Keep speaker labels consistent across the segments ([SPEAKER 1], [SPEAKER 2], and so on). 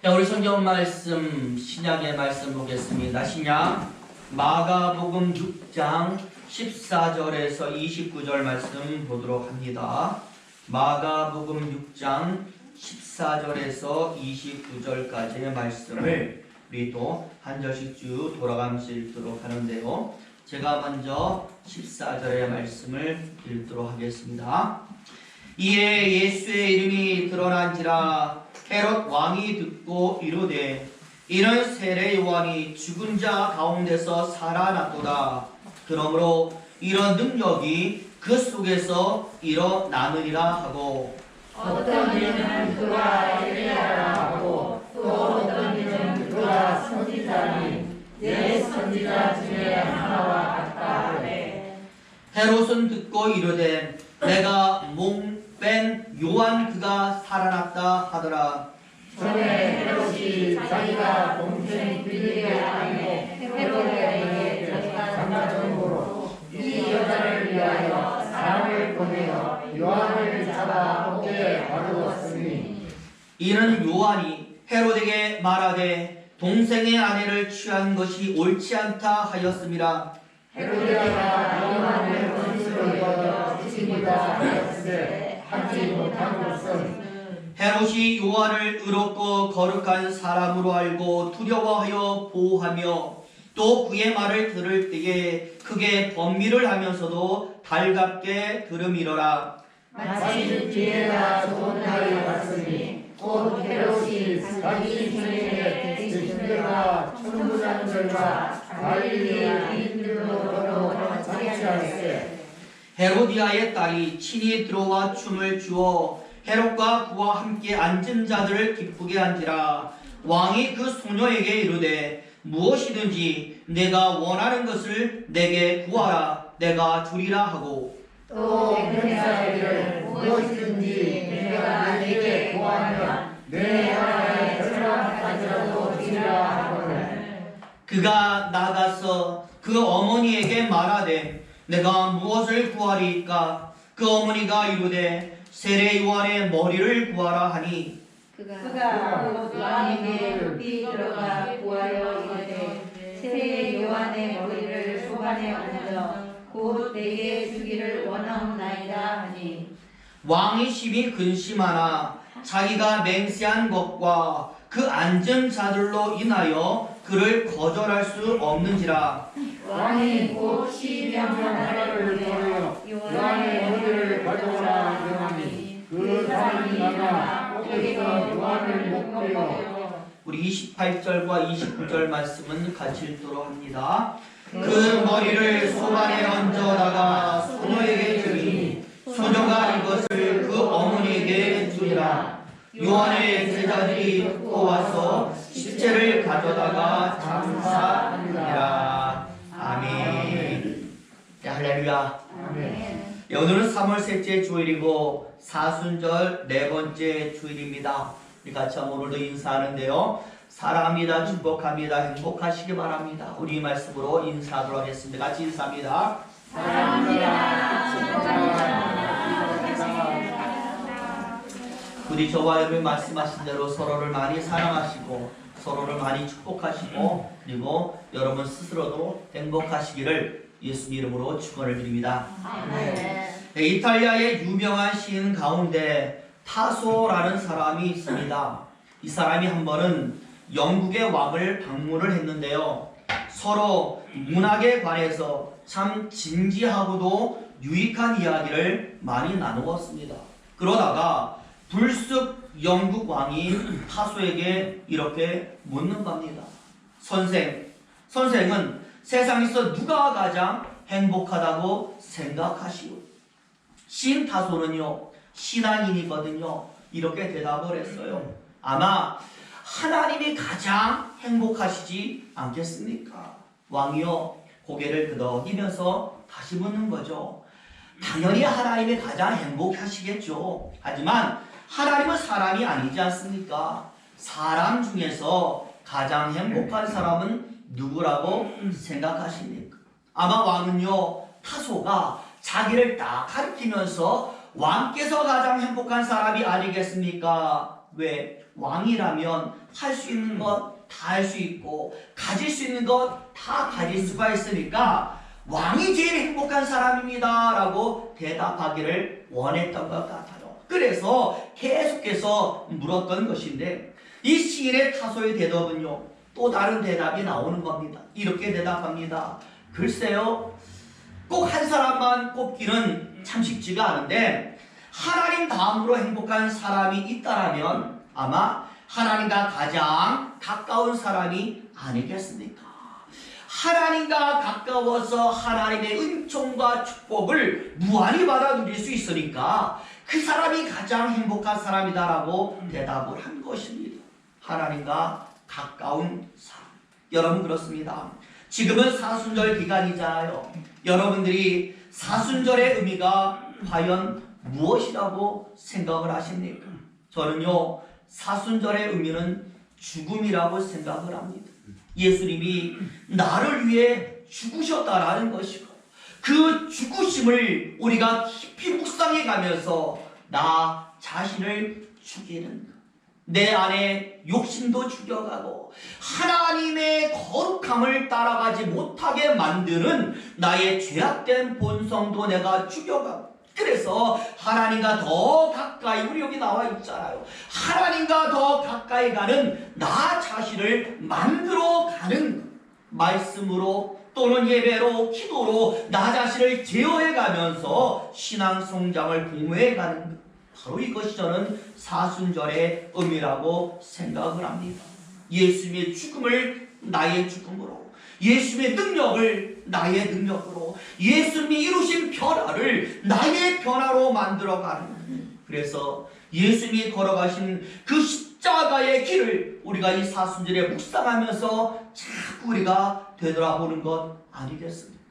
[SPEAKER 1] 자, 우리 성경 말씀, 신약의 말씀 보겠습니다. 신약 마가복음 6장 14절에서 29절 말씀 보도록 합니다. 마가복음 6장 14절에서 29절까지의 말씀을 우리 또 한 절씩 쭉 돌아가면서 읽도록 하는데요. 제가 먼저 14절의 말씀을 읽도록 하겠습니다. 이에 예수의 이름이 드러난지라 헤롯 왕이 듣고 이르되 이는 세례 요한이 죽은 자 가운데서 살아났도다. 그러므로 이런 능력이 그 속에서 일어나느니라 하고
[SPEAKER 2] 어떤 이는 그가 엘리야라 하고 또 어떤 이는 그가 선지자니 내 선지자 중에 하나와 같다 하되
[SPEAKER 1] 헤롯은 듣고 이르되 내가 몸 뺀 요한 그가 살아났다 하더라.
[SPEAKER 2] 전에 헤롯이 자기가 동생 빌립의 아내 헤로디아에게 장가정으로 이 여자를 위하여 사람을 보내어 요한을 잡아 어깨에 가두었으니
[SPEAKER 1] 이는 요한이 헤롯에게 말하되 동생의 아내를 취한 것이 옳지 않다 하였음이라.
[SPEAKER 2] 헤로디아가 요한을 원수로 여겨 죽이고자 하였으되 하지 못한 것은
[SPEAKER 1] 헤롯이 요한을 의롭고 거룩한 사람으로 알고 두려워하여 보호하며 또 그의 말을 들을 때에 크게 번민을 하면서도 달갑게 들음이러라.
[SPEAKER 2] 마침 기회가 좋은 날이 왔으니 곧 헤롯이 자기 생일에 대신들과 천부장들과 갈릴리 인들로 걸어 잔치할세.
[SPEAKER 1] 헤로디아의 딸이 친히 들어와 춤을 추어 헤롯과 그와 함께 앉은 자들을 기쁘게 한지라. 왕이 그 소녀에게 이르되 무엇이든지 내가 원하는 것을 내게 구하라. 내가 주리라 하고
[SPEAKER 2] 또 병사에게 무엇이든지 내가 내게 구하면 내 나라의 절반까지라도 주리라 하거늘.
[SPEAKER 1] 그가 나가서 그 어머니에게 말하되 내가 무엇을 구하리이까? 그 어머니가 이르되 세례 요한의 머리를 구하라 하니
[SPEAKER 3] 그가 곧 왕에게 급히 들어가 구하여 이르되 세례 요한의 머리를 소반에 얹어 곧 내게 주기를 원하옵나이다 하니
[SPEAKER 1] 왕이 심히 근심하나 자기가 맹세한 것과 그 앉은 자들로 인하여 그를 거절할 수 없는지라.
[SPEAKER 2] 왕이 곧 시병한 하나를 보내어 요한의 머리를 가져오라 명하니 그 사람이 나가 거기서 요한을 목도려.
[SPEAKER 1] 우리 28절과 29절 말씀은 같이 읽도록 합니다. 그 머리를 소반에 얹어다가 소녀에게 주니 소녀가 이것을 그 어머니에게 주니라. 요한의 제자들이 듣고 와서 시체를 가져다가 장사하니라. 아멘. 할렐루야. 오늘은 3월 셋째 주일이고 사순절 네 번째 주일입니다. 우리 같이 오늘도 인사하는데요. 사랑합니다. 축복합니다. 행복하시기 바랍니다. 우리 말씀으로 인사하도록 하겠습니다. 같이 인사합니다.
[SPEAKER 3] 사랑합니다.
[SPEAKER 1] 부디 저와 여러분이 말씀하신 대로 서로를 많이 사랑하시고 서로를 많이 축복하시고 그리고 여러분 스스로도 행복하시기를 예수님 이름으로 축원을 드립니다. 네, 이탈리아의 유명한 시인 가운데 타소라는 사람이 있습니다. 이 사람이 한 번은 영국의 왕을 방문을 했는데요. 서로 문학에 관해서 참 진지하고도 유익한 이야기를 많이 나누었습니다. 그러다가 불쑥 영국 왕이 타소에게 이렇게 묻는 겁니다. 선생은 세상에서 누가 가장 행복하다고 생각하시오? 시인 타소는요, 신앙인이거든요. 이렇게 대답을 했어요. 아마 하나님이 가장 행복하시지 않겠습니까? 왕이요, 고개를 끄덕이면서 다시 묻는 거죠. 당연히 하나님이 가장 행복하시겠죠. 하지만 하나님은 사람이 아니지 않습니까? 사람 중에서 가장 행복한 사람은 누구라고 생각하십니까? 아마 왕은요, 타소가 자기를 딱 가리키면서 왕께서 가장 행복한 사람이 아니겠습니까? 왜? 왕이라면 할 수 있는 것 다 할 수 있고 가질 수 있는 것 다 가질 수가 있으니까 왕이 제일 행복한 사람입니다 라고 대답하기를 원했던 것 같아요. 그래서 계속해서 물었던 것인데 이 시인의 타소의 대답은요, 또 다른 대답이 나오는 겁니다. 이렇게 대답합니다. 글쎄요, 꼭 한 사람만 꼽기는 참 쉽지가 않은데 하나님 다음으로 행복한 사람이 있다라면 아마 하나님과 가장 가까운 사람이 아니겠습니까? 하나님과 가까워서 하나님의 은총과 축복을 무한히 받아 누릴 수 있으니까 그 사람이 가장 행복한 사람이다라고 대답을 한 것입니다. 하나님과 가까운 사람. 여러분 그렇습니다. 지금은 사순절 기간이잖아요. 여러분들이 사순절의 의미가 과연 무엇이라고 생각을 하십니까? 저는요, 사순절의 의미는 죽음이라고 생각을 합니다. 예수님이 나를 위해 죽으셨다라는 것이고 그 죽으심을 우리가 깊이 묵상해 가면서 나 자신을 죽이는 것, 내 안에 욕심도 죽여가고 하나님의 거룩함을 따라가지 못하게 만드는 나의 죄악된 본성도 내가 죽여가고, 그래서 하나님과 더 가까이, 우리 여기 나와 있잖아요. 하나님과 더 가까이 가는 나 자신을 만들어 가는 말씀으로 또는 예배로, 기도로 나 자신을 제어해 가면서 신앙 성장을 공유해 가는 것, 바로 이것이 저는 사순절의 의미라고 생각을 합니다. 예수님의 죽음을 나의 죽음으로, 예수님의 능력을 나의 능력으로, 예수님이 이루신 변화를 나의 변화로 만들어가는, 그래서 예수님이 걸어가신 그 십자가의 길을 우리가 이 사순절에 묵상하면서 자꾸 우리가 되돌아보는 것 아니겠습니까?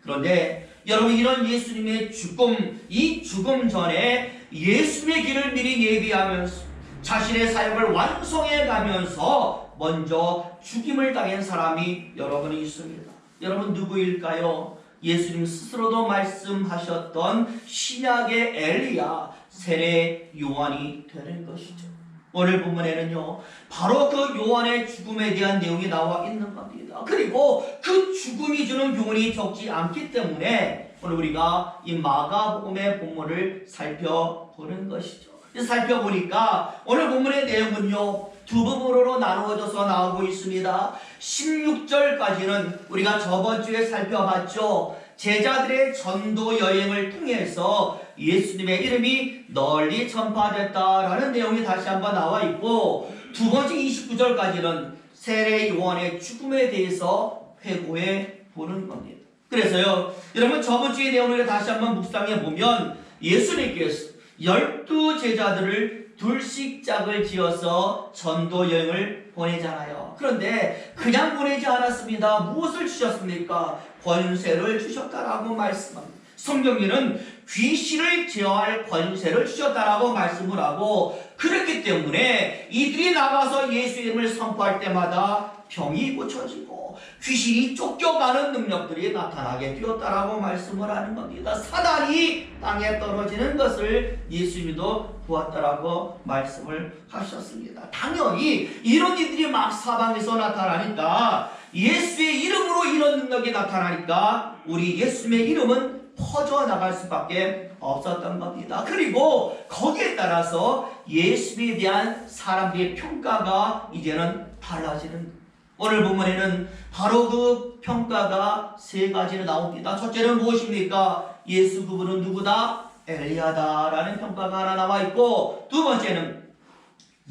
[SPEAKER 1] 그런데 여러분, 이런 예수님의 죽음, 이 죽음 전에 예수님의 길을 미리 예비하면서 자신의 사역을 완성해 가면서 먼저 죽임을 당한 사람이 여러분이 있습니다. 여러분 누구일까요? 예수님 스스로도 말씀하셨던 신약의 엘리야, 세례 요한이 되는 것이죠. 오늘 본문에는요, 바로 그 요한의 죽음에 대한 내용이 나와 있는 겁니다. 그리고 그 죽음이 주는 교훈이 적지 않기 때문에 오늘 우리가 이 마가복음의 본문을 살펴보는 것이죠. 살펴보니까 오늘 본문의 내용은요, 두 부분으로 나누어져서 나오고 있습니다. 16절까지는 우리가 저번 주에 살펴봤죠. 제자들의 전도 여행을 통해서 예수님의 이름이 널리 전파됐다라는 내용이 다시 한번 나와 있고, 두 번째 29절까지는 세례 요한의 죽음에 대해서 회고해 보는 겁니다. 그래서요, 여러분 저번 주의 내용을 다시 한번 묵상해 보면 예수님께서 12 제자들을 둘씩 짝을 지어서 전도 여행을 보내잖아요. 그런데 그냥 보내지 않았습니다. 무엇을 주셨습니까? 권세를 주셨다라고 말씀합니다. 성경에는 귀신을 제어할 권세를 주셨다라고 말씀을 하고, 그렇기 때문에 이들이 나가서 예수 이름을 선포할 때마다 병이 고쳐지고 귀신이 쫓겨가는 능력들이 나타나게 되었다라고 말씀을 하는 겁니다. 사단이 땅에 떨어지는 것을 예수님도 보았다라고 말씀을 하셨습니다. 당연히 이런 일들이 막 사방에서 나타나니까, 예수의 이름으로 이런 능력이 나타나니까 우리 예수님의 이름은 퍼져나갈 수밖에 없었던 겁니다. 그리고 거기에 따라서 예수에 대한 사람들의 평가가 이제는 달라지는 겁니다. 오늘 본문에는 바로 그 평가가 세 가지로 나옵니다. 첫째는 무엇입니까? 예수 그분은 누구다? 엘리야다라는 평가가 하나 나와 있고, 두 번째는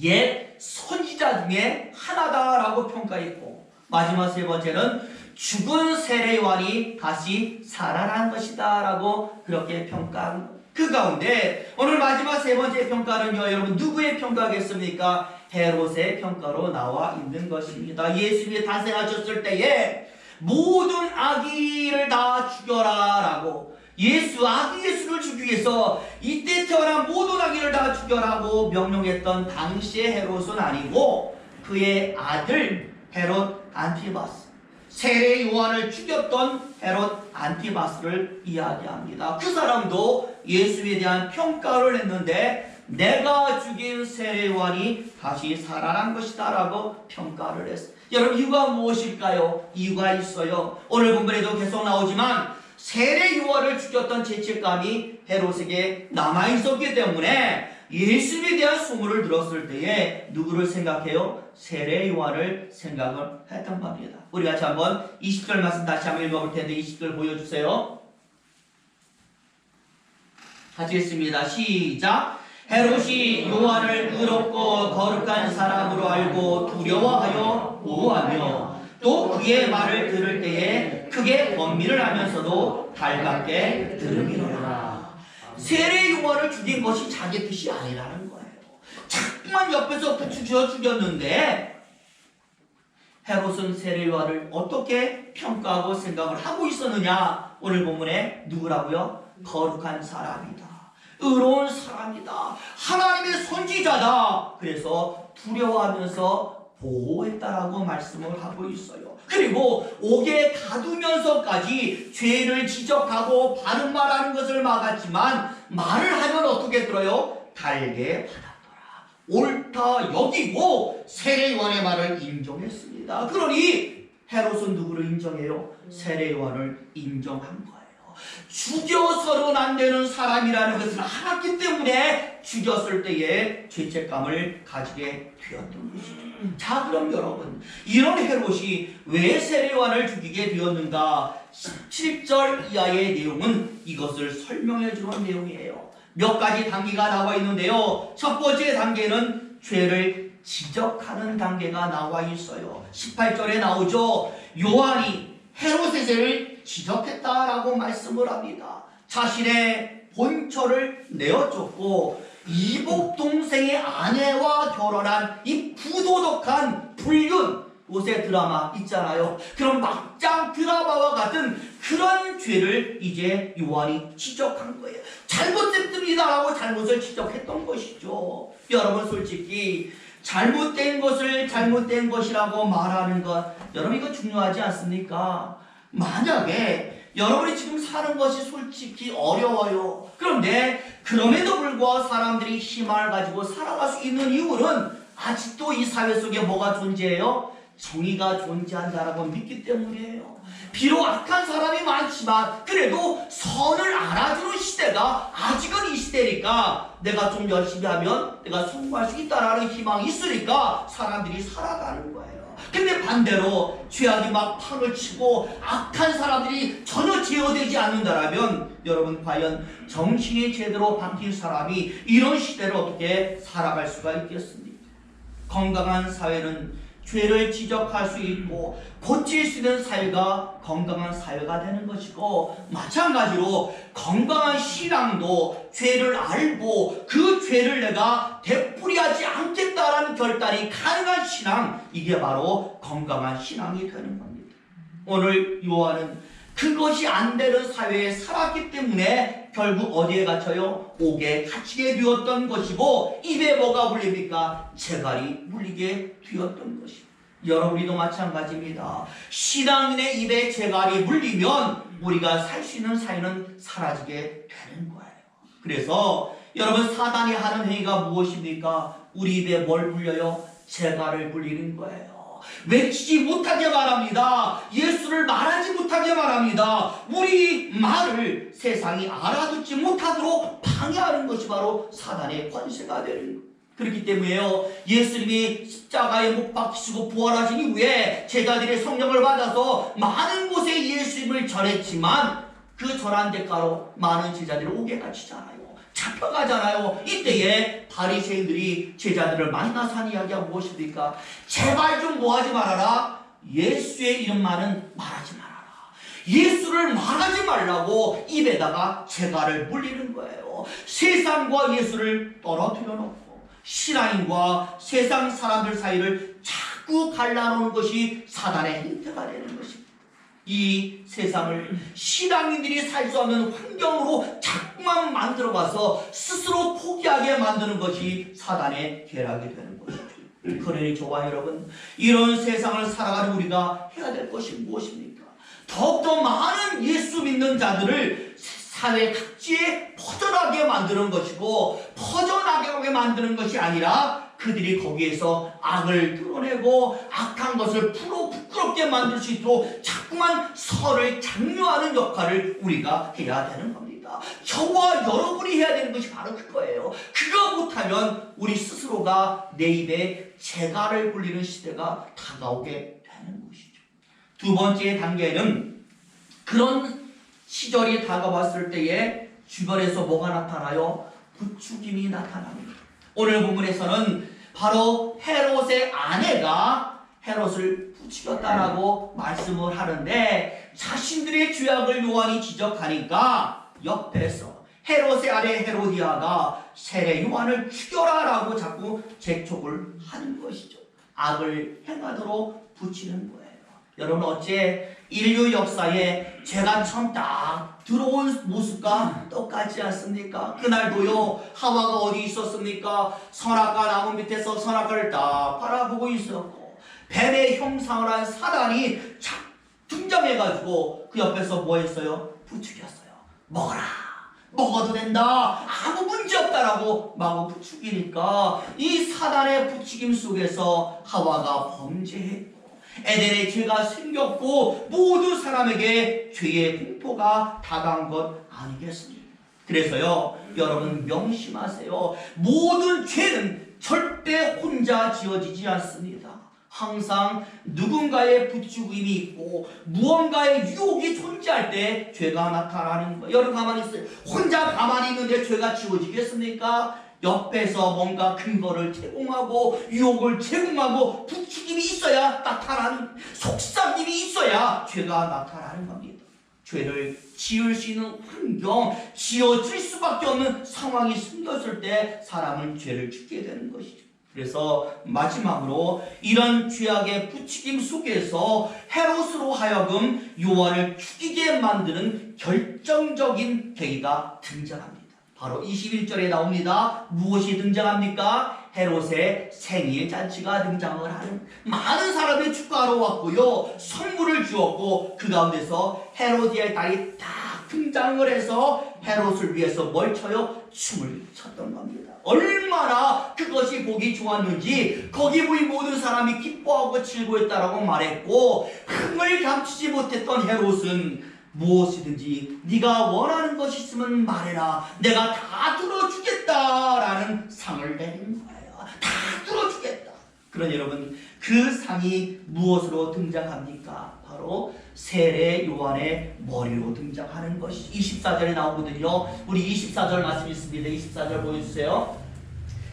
[SPEAKER 1] 옛 선지자 중에 하나다라고 평가했고, 마지막 세 번째는 죽은 세례 요한이 다시 살아난 것이다 라고 그렇게 평가한 것. 그 가운데 오늘 마지막 세 번째 평가는요, 여러분 누구의 평가겠습니까? 헤롯의 평가로 나와 있는 것입니다. 예수님이 탄생하셨을 때에 모든 아기를 다 죽여라 라고, 아기 예수를 죽이기 위해서 이때 태어난 모든 아기를 다 죽여라고 명령했던 당시의 헤롯은 아니고 그의 아들 헤롯 안티바스, 세례 요한을 죽였던 헤롯 안티바스를 이야기합니다. 그 사람도 예수에 대한 평가를 했는데 내가 죽인 세례 요한이 다시 살아난 것이다 라고 평가를 했어요. 여러분, 이유가 무엇일까요? 이유가 있어요. 오늘 본문에도 계속 나오지만 세례 요한을 죽였던 죄책감이 헤롯에게 남아있었기 때문에 예수님에 대한 소문을 들었을 때에 누구를 생각해요? 세례 요한을 생각을 했던 겁니다. 우리 같이 한번 20절 말씀 다시 한번 읽어볼 텐데 20절 보여주세요. 같이 읽습니다. 시작. 헤롯이 요한을 의롭고 거룩한 사람으로 알고 두려워하여 보호하며 또 그의 말을 들을 때에 크게 번민을 하면서도 달갑게 들으리라. 세례 요한을 죽인 것이 자기 뜻이 아니라는 거예요. 자꾸만 옆에서 붙여 죽였는데 헤롯은 세례 요한을 어떻게 평가하고 생각을 하고 있었느냐? 오늘 본문에 누구라고요? 거룩한 사람이다. 의로운 사람이다. 하나님의 선지자다. 그래서 두려워하면서 보호했다라고 말씀을 하고 있어요. 그리고 옥에 가두면서까지 죄를 지적하고 바른 말하는 것을 막았지만 말을 하면 어떻게 들어요? 달게 받았더라. 옳다 여기고 세례 요한의 말을 인정했습니다. 그러니 헤롯은 누구를 인정해요? 세례 요한을 인정한 거예요. 죽여서는 안 되는 사람이라는 것을 알았기 때문에 죽였을 때에 죄책감을 가지게 되었던 것이죠. 자, 그럼 여러분, 이런 헤롯이 왜 세례 요한을 죽이게 되었는가? 17절 이하의 내용은 이것을 설명해 주는 내용이에요. 몇 가지 단계가 나와 있는데요. 첫 번째 단계는 죄를 지적하는 단계가 나와 있어요. 18절에 나오죠. 요한이 헤롯의 죄를 지적했다라고 말씀을 합니다. 자신의 본처를 내어줬고 이복 동생의 아내와 결혼한 이 부도덕한 불륜, 요새 드라마 있잖아요. 그런 막장 드라마와 같은 그런 죄를 이제 요한이 지적한 거예요. 잘못됐습니다라고 잘못을 지적했던 것이죠. 여러분, 솔직히 잘못된 것을 잘못된 것이라고 말하는 것, 여러분 이거 중요하지 않습니까? 만약에 여러분이 지금 사는 것이 솔직히 어려워요. 그런데 그럼에도 불구하고 사람들이 희망을 가지고 살아갈 수 있는 이유는 아직도 이 사회 속에 뭐가 존재해요? 정의가 존재한다라고 믿기 때문이에요. 비록 악한 사람이 많지만 그래도 선을 알아주는 시대가 아직은 이 시대니까 내가 좀 열심히 하면 내가 성공할 수 있다라는 희망이 있으니까 사람들이 살아가는 거예요. 근데 반대로 죄악이 막 판을 치고 악한 사람들이 전혀 제어되지 않는다라면 여러분, 과연 정신이 제대로 바뀐 사람이 이런 시대를 어떻게 살아갈 수가 있겠습니까? 건강한 사회는 죄를 지적할 수 있고 고칠 수 있는 사회가 건강한 사회가 되는 것이고, 마찬가지로 건강한 신앙도 죄를 알고 그 죄를 내가 되풀이하지 않겠다라는 결단이 가능한 신앙, 이게 바로 건강한 신앙이 되는 겁니다. 오늘 요한은 그것이 안 되는 사회에 살았기 때문에 결국 어디에 갇혀요? 옥에 갇히게 되었던 것이고, 입에 뭐가 물립니까? 재갈이 물리게 되었던 것입니다. 여러분이도 마찬가지입니다. 신앙인의 입에 재갈이 물리면 우리가 살 수 있는 사회는 사라지게 되는 거예요. 그래서 여러분, 사단이 하는 행위가 무엇입니까? 우리 입에 뭘 물려요? 재갈을 물리는 거예요. 외치지 못하게 말합니다. 예수를 말하지 못하게 말합니다. 우리 말을 세상이 알아듣지 못하도록 방해하는 것이 바로 사단의 권세가 되는 거예요. 그렇기 때문에요, 예수님이 십자가에 못 박히시고 부활하신 이후에 제자들이 성령을 받아서 많은 곳에 예수님을 전했지만 그 전한 대가로 많은 제자들이 옥에 갇히잖아요. 잡혀가잖아요. 이때에 바리새인들이 제자들을 만나서 한 이야기가 무엇입니까? 제발 좀 뭐하지 말아라. 예수의 이름만은 말하지 말아라. 예수를 말하지 말라고 입에다가 재갈을 물리는 거예요. 세상과 예수를 떨어뜨려 놓고 신앙인과 세상 사람들 사이를 자꾸 갈라놓는 것이 사단의 행태가 되는 것입니다. 이 세상을 신앙인들이 살 수 없는 환경으로 자꾸만 만들어가서 스스로 포기하게 만드는 것이 사단의 계략이 되는 것이죠. 그러니 저와 여러분, 이런 세상을 살아가는 우리가 해야 될 것이 무엇입니까? 더욱더 많은 예수 믿는 자들을 사회 각지에 터져나게 만드는 것이고 퍼져나가게 만드는 것이 아니라 그들이 거기에서 악을 드러내고 악한 것을 부끄럽게 만들 수 있도록 자꾸만 선을 장려하는 역할을 우리가 해야 되는 겁니다. 저와 여러분이 해야 되는 것이 바로 그거예요. 그거 못하면 우리 스스로가 내 입에 재갈을 굴리는 시대가 다가오게 되는 것이죠. 두 번째 단계는 그런 시절이 다가왔을 때에 주변에서 뭐가 나타나요? 부추김이 나타납니다. 오늘 본문에서는 바로 헤롯의 아내가 헤롯을 부추겼다라고 말씀을 하는데 자신들의 죄악을 요한이 지적하니까 옆에서 헤롯의 아내 헤로디아가 세례 요한을 죽여라라고 자꾸 재촉을 하는 것이죠. 악을 행하도록 붙이는 거예요. 여러분 어째 인류 역사에 죄가 처음 딱 들어온 모습과 똑같지 않습니까? 그날도요 하와가 어디 있었습니까? 선악과 나무 밑에서 선악과를 딱 바라보고 있었고 뱀의 형상을 한 사단이 착 등장해가지고 그 옆에서 뭐 했어요? 부추겼어요. 먹어라, 먹어도 된다, 아무 문제 없다라고 마구 부추기니까 이 사단의 부추김 속에서 하와가 범죄했고 에덴의 죄가 생겼고 모든 사람에게 죄의 공포가 다가온 것 아니겠습니까? 그래서요 여러분 명심하세요. 모든 죄는 절대 혼자 지어지지 않습니다. 항상 누군가의 부추김이 있고 무언가의 유혹이 존재할 때 죄가 나타나는 거예요. 여러분 가만히 있어요. 혼자 가만히 있는데 죄가 지워지겠습니까? 옆에서 뭔가 근거를 제공하고 유혹을 제공하고 부추김이 있어야 나타나는, 속삭임이 있어야 죄가 나타나는 겁니다. 죄를 지을 수 있는 환경, 지어질 수밖에 없는 상황이 생겼을 때 사람은 죄를 짓게 되는 것이죠. 그래서 마지막으로 이런 죄악의 부추김 속에서 헤롯으로 하여금 요한을 죽이게 만드는 결정적인 계기가 등장합니다. 바로 21절에 나옵니다. 무엇이 등장합니까? 헤롯의 생일 잔치가 등장을 하는, 많은 사람이 축하하러 왔고요, 선물을 주었고 그 가운데서 헤로디아의 딸이 딱 등장을 해서 헤롯을 위해서 뭘 춰요? 춤을 췄던 겁니다. 얼마나 그것이 보기 좋았는지 거기 모인 모든 사람이 기뻐하고 즐거웠다라고 말했고, 흥을 감추지 못했던 헤롯은 무엇이든지 네가 원하는 것이 있으면 말해라, 내가 다 들어주겠다라는 상을 내린 거예요. 다 들어주겠다. 그러니 여러분, 그 상이 무엇으로 등장합니까? 바로 세례 요한의 머리로 등장하는 것이 24절에 나오거든요. 우리 24절 말씀 있습니다. 24절 보여주세요.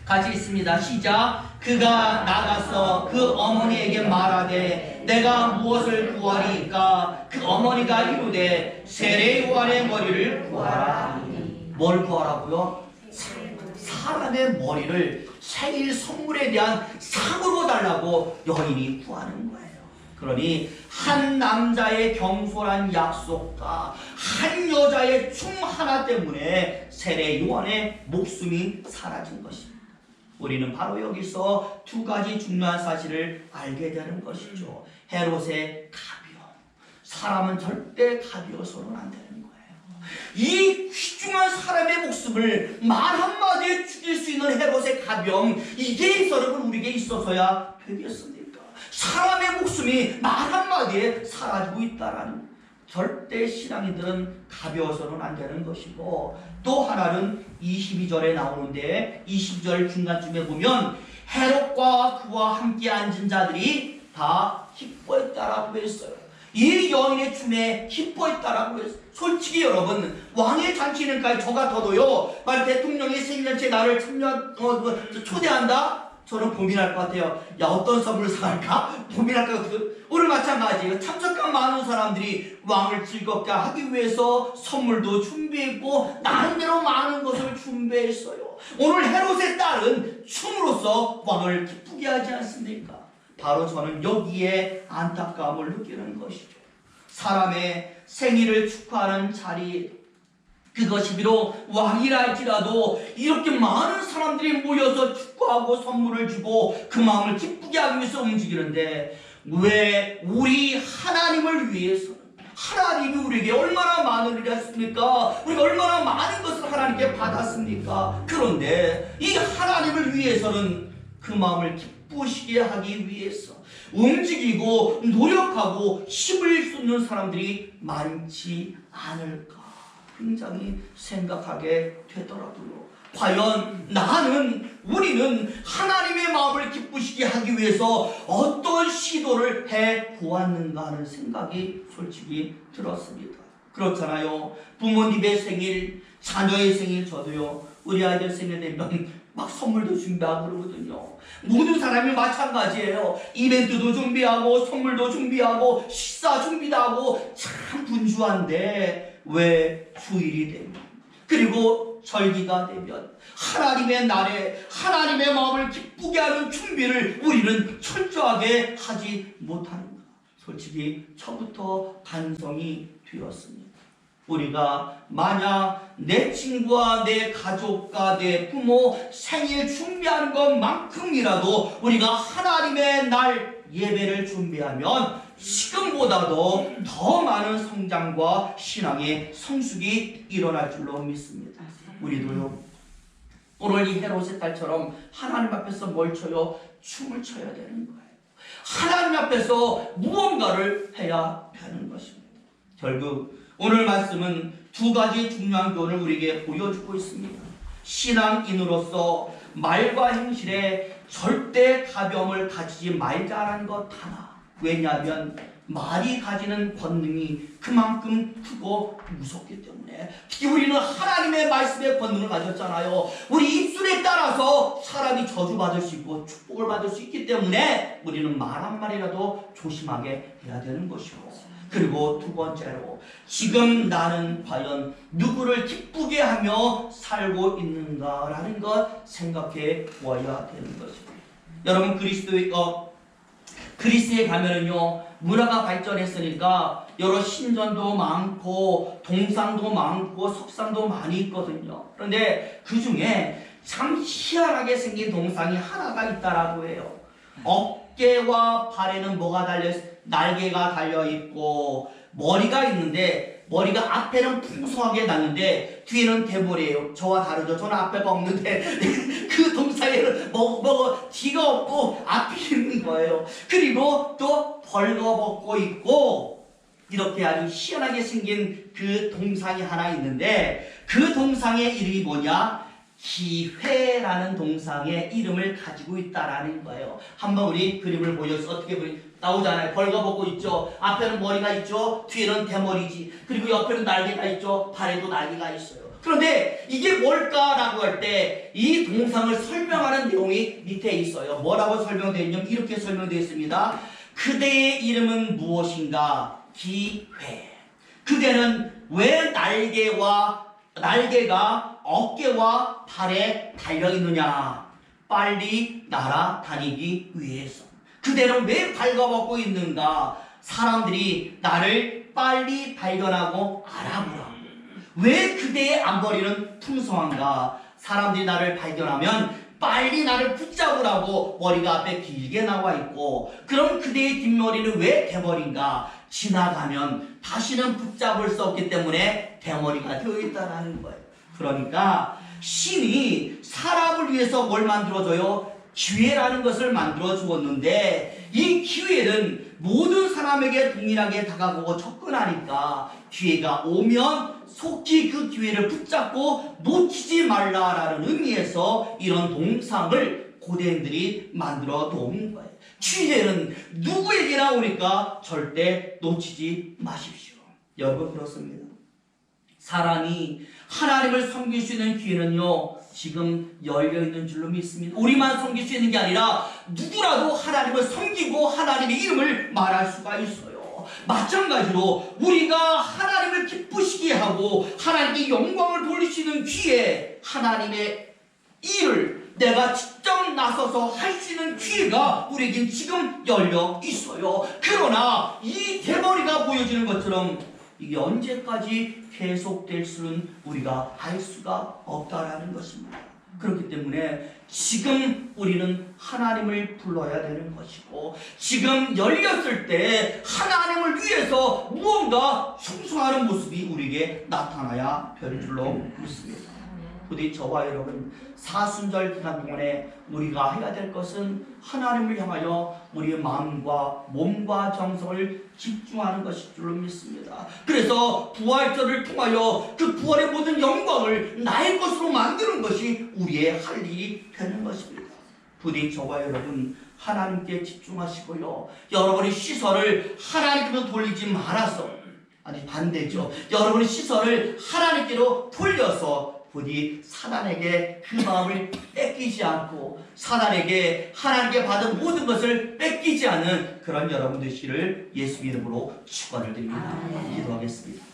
[SPEAKER 1] 같이 있습니다. 시작. 그가 나가서 그 어머니에게 말하되 내가 무엇을 구하리까? 그 어머니가 이르되 세례 요한의 머리를 구하라. 뭘 구하라고요? 사람의 머리를 생일 선물에 대한 상으로 달라고 여인이 구하는 거예요. 그러니 한 남자의 경솔한 약속과 한 여자의 춤 하나 때문에 세례 요한의 목숨이 사라진 것입니다. 우리는 바로 여기서 두 가지 중요한 사실을 알게 되는 것이죠. 헤롯의 가벼움. 사람은 절대 가벼워서는 안 되는 거예요. 이 귀중한 사람의 목숨을 말 한마디에 죽일 수 있는 헤롯의 가벼움, 이게 여러분 우리에게 있어서야 되겠습니까? 사람의 목숨이 말 한마디에 사라지고 있다라는, 절대 신앙인들은 가벼워서는 안 되는 것이고, 또 하나는 22절에 나오는데 22절 중간쯤에 보면 헤롯과 그와 함께 앉은 자들이 다 기뻐했다라고 했어요. 이 여인의 춤에 기뻐했다라고 했어요. 솔직히 여러분, 왕의 잔치는까지 저 같아도요, 만약 대통령이 생일잔치에 나를 초대한다? 저는 고민할 것 같아요. 야, 어떤 선물을 사갈까? 고민할 것 같아요. 오늘 마찬가지예요. 참석한 많은 사람들이 왕을 즐겁게 하기 위해서 선물도 준비했고 나름대로 많은 것을 준비했어요. 오늘 헤롯의 딸은 춤으로써 왕을 기쁘게 하지 않습니까? 바로 저는 여기에 안타까움을 느끼는 것이죠. 사람의 생일을 축하하는 자리, 그것이 비록 왕이라 할지라도 이렇게 많은 사람들이 모여서 축하하고 선물을 주고 그 마음을 기쁘게 하기 위해서 움직이는데, 왜 우리 하나님을 위해서는, 하나님이 우리에게 얼마나 많은 일을 했습니까? 우리가 얼마나 많은 것을 하나님께 받았습니까? 그런데 이 하나님을 위해서는 그 마음을 기쁘시게 하기 위해서 움직이고 노력하고 힘을 쏟는 사람들이 많지 않을까 굉장히 생각하게 되더라고요. 과연 우리는 하나님의 마음을 기쁘시게 하기 위해서 어떤 시도를 해 보았는가 하는 생각이 솔직히 들었습니다. 그렇잖아요. 부모님의 생일, 자녀의 생일, 저도요 우리 아이들 생일 되면 막 선물도 준비하고 그러거든요. 모든 사람이 마찬가지예요. 이벤트도 준비하고 선물도 준비하고 식사 준비도 하고 참 분주한데 왜 휴일이 되면 그리고 절기가 되면 하나님의 날에 하나님의 마음을 기쁘게 하는 준비를 우리는 철저하게 하지 못하는가? 솔직히 처음부터 반성이 되었습니다. 우리가 만약 내 친구와 내 가족과 내 부모 생일 준비하는 것만큼이라도 우리가 하나님의 날 예배를 준비하면 지금보다도 더 많은 성장과 신앙의 성숙이 일어날 줄로 믿습니다. 우리도요 오늘 이 헤롯의 딸처럼 하나님 앞에서 뭘 춰요? 춤을 춰야 되는 거예요. 하나님 앞에서 무언가를 해야 되는 것입니다. 결국 오늘 말씀은 두 가지 중요한 교훈을 우리에게 보여주고 있습니다. 신앙인으로서 말과 행실에 절대 가벼움을 가지지 말자라는 것 하나. 왜냐하면 말이 가지는 권능이 그만큼 크고 무섭기 때문에 특히 우리는 하나님의 말씀의 권능을 가졌잖아요. 우리 입술에 따라서 사람이 저주받을 수 있고 축복을 받을 수 있기 때문에 우리는 말 한마디라도 조심하게 해야 되는 것이고 그리고 두 번째로 지금 나는 과연 누구를 기쁘게 하며 살고 있는가라는 것 생각해 보아야 되는 것입니다. 여러분 그리스에 가면은요 문화가 발전했으니까 여러 신전도 많고 동상도 많고 석상도 많이 있거든요. 그런데 그 중에 참 희한하게 생긴 동상이 하나가 있다라고 해요. 어깨와 발에는 뭐가 날개가 달려있고 머리가 있는데 머리가 앞에는 풍성하게 났는데 뒤에는 대머리예요. 저와 다르죠. 저는 앞에가 없는데 그 동상에는 뒤가 없고 앞이 있는 거예요. 그리고 또 벌거벗고 있고 이렇게 아주 희한하게 생긴 그 동상이 하나 있는데 그 동상의 이름이 뭐냐? 기회라는 동상의 이름을 가지고 있다라는 거예요. 한번 우리 그림을 보여서 어떻게 나오잖아요. 벌거벗고 있죠. 앞에는 머리가 있죠. 뒤에는 대머리지. 그리고 옆에는 날개가 있죠. 발에도 날개가 있어요. 그런데 이게 뭘까라고 할 때 이 동상을 설명하는 내용이 밑에 있어요. 뭐라고 설명되어 있냐면 이렇게 설명되어 있습니다. 그대의 이름은 무엇인가? 기회. 그대는 왜 날개가 어깨와 발에 달려있느냐? 빨리 날아다니기 위해서. 그대는 왜 발가벗고 있는가? 사람들이 나를 빨리 발견하고 알아보라고. 왜 그대의 앞머리는 풍성한가? 사람들이 나를 발견하면 빨리 나를 붙잡으라고 머리가 앞에 길게 나와 있고, 그럼 그대의 뒷머리는 왜 대머리인가? 지나가면 다시는 붙잡을 수 없기 때문에 대머리가 되어 있다는 거예요. 그러니까 신이 사람을 위해서 뭘 만들어줘요? 기회라는 것을 만들어 주었는데 이 기회는 모든 사람에게 동일하게 다가오고 접근하니까 기회가 오면 속히 그 기회를 붙잡고 놓치지 말라라는 의미에서 이런 동상을 고대인들이 만들어 놓은 거예요. 기회는 누구에게나 오니까 절대 놓치지 마십시오. 여러분 그렇습니다. 사람이 하나님을 섬길 수 있는 기회는요 지금 열려있는 줄로 믿습니다. 우리만 섬길 수 있는 게 아니라 누구라도 하나님을 섬기고 하나님의 이름을 말할 수가 있어요. 마찬가지로 우리가 하나님을 기쁘시게 하고 하나님께 영광을 돌릴 수 있는 기회, 하나님의 일을 내가 직접 나서서 할 수 있는 기회가 우리에게 지금 열려 있어요. 그러나 이 대머리가 보여지는 것처럼 이게 언제까지 계속될 수는 우리가 알 수가 없다라는 것입니다. 그렇기 때문에 지금 우리는 하나님을 불러야 되는 것이고, 지금 열렸을 때 하나님을 위해서 무언가 충성하는 모습이 우리에게 나타나야 될 줄로 믿습니다. 부디 저와 여러분 사순절 기간 동안에 우리가 해야 될 것은 하나님을 향하여 우리의 마음과 몸과 정성을 집중하는 것일 줄로 믿습니다. 그래서 부활절을 통하여 그 부활의 모든 영광을 나의 것으로 만드는 것이 우리의 할 일이 되는 것입니다. 부디 저와 여러분 하나님께 집중하시고요, 여러분의 시선을 하나님께로 돌리지 말아서, 아니 반대죠, 여러분의 시선을 하나님께로 돌려서 부디 사단에게 그 마음을 뺏기지 않고, 사단에게 하나님께 받은 모든 것을 뺏기지 않는 그런 여러분 되시기를 예수 이름으로 축원을 드립니다. 기도하겠습니다.